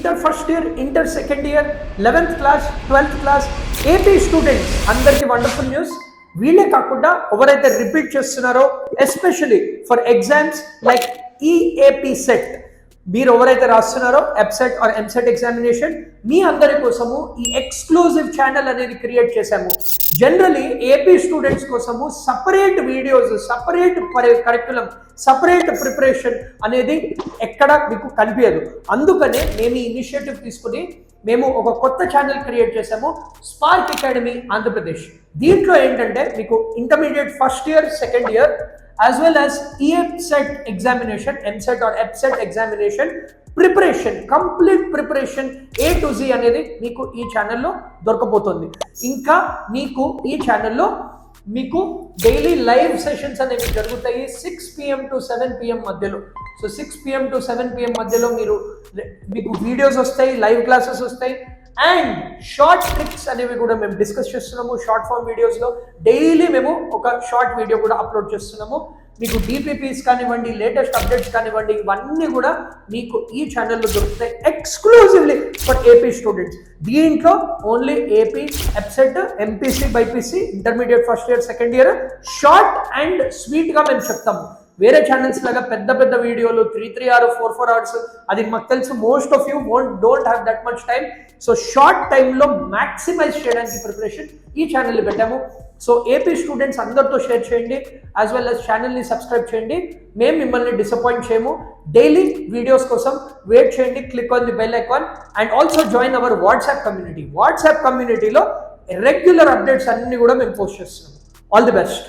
Inter first year, inter second year, 11th class, 12th class AP students అందరికీ wonderful news. వీళ్ళే కాకుండా ఎవరైతే repeat చేస్తున్నారో especially for exams like EAP set, మీరు ఎవరైతే రాస్తున్నారో ఎప్సెట్ ఆర్ ఎంసెట్ ఎగ్జామినేషన్, మీ అందరి కోసము ఈ ఎక్స్క్లూజివ్ ఛానల్ అనేది క్రియేట్ చేశాము. జనరలీ ఏపీ స్టూడెంట్స్ కోసము separate videos, separate curriculum, separate preparation అనేది ఎక్కడ మీకు కనిపించదు. అందుకనే మేము ఈ ఇనిషియేటివ్ తీసుకుని మేము ఒక కొత్త ఛానల్ క్రియేట్ చేశాము, స్పార్క్ అకాడమీ ఆంధ్రప్రదేశ్. దీంట్లో ఏంటంటే మీకు intermediate first year, second year as well as EPSET examination, MSET or EPSET examination preparation, complete preparation A to Z అనేది మీకు ఈ ఛానల్లో దొరకబోతుంది. ఇంకా మీకు ఈ ఛానల్లో మీకు డైలీ లైవ్ సెషన్స్ అనేవి జరుగుతాయి 6 PM to 7 PM మధ్యలో. సో 6 PM to 7 PM మధ్యలో మీకు వీడియోస్ వస్తాయి, లైవ్ క్లాసెస్ వస్తాయి, అండ్ షార్ట్ ట్రిక్స్ అనేవి కూడా మేము డిస్కస్ చేస్తున్నాము. షార్ట్ ఫామ్ వీడియోస్లో డైలీ మేము ఒక షార్ట్ వీడియో కూడా అప్లోడ్ చేస్తున్నాము. మీకు డిపిపిస్ కానివ్వండి, లేటెస్ట్ అప్డేట్స్ కానివ్వండి, ఇవన్నీ కూడా మీకు ఈ ఛానల్లో దొరుకుతాయి ఎక్స్క్లూజివ్లీ ఫర్ ఏపీ స్టూడెంట్స్. దీంట్లో only AP, EAPCET, MPC, BiPC, intermediate first year, second year short and స్వీట్గా మేము చెప్తాము. వేరే ఛానల్స్ లాగా పెద్ద పెద్ద వీడియోలు 3 hours 4 hours, అది మాకు తెలుసు most of you don't have that much time. So short టైంలో మ్యాక్సిమైజ్ చేయడానికి ప్రిపరేషన్ ఈ ఛానల్ని పెట్టాము. సో ఏపీ స్టూడెంట్స్ అందరితో షేర్ చేయండి, యాజ్ వెల్ యాజ్ ఛానల్ని సబ్స్క్రైబ్ చేయండి. మేము మిమ్మల్ని డిసప్పాయింట్ చేయము. డైలీ వీడియోస్ కోసం వెయిట్ చేయండి, click on the bell icon and also join our WhatsApp community. WhatsApp కమ్యూనిటీలో రెగ్యులర్ అప్డేట్స్ అన్ని కూడా మేము పోస్ట్ చేస్తున్నాము. All the best.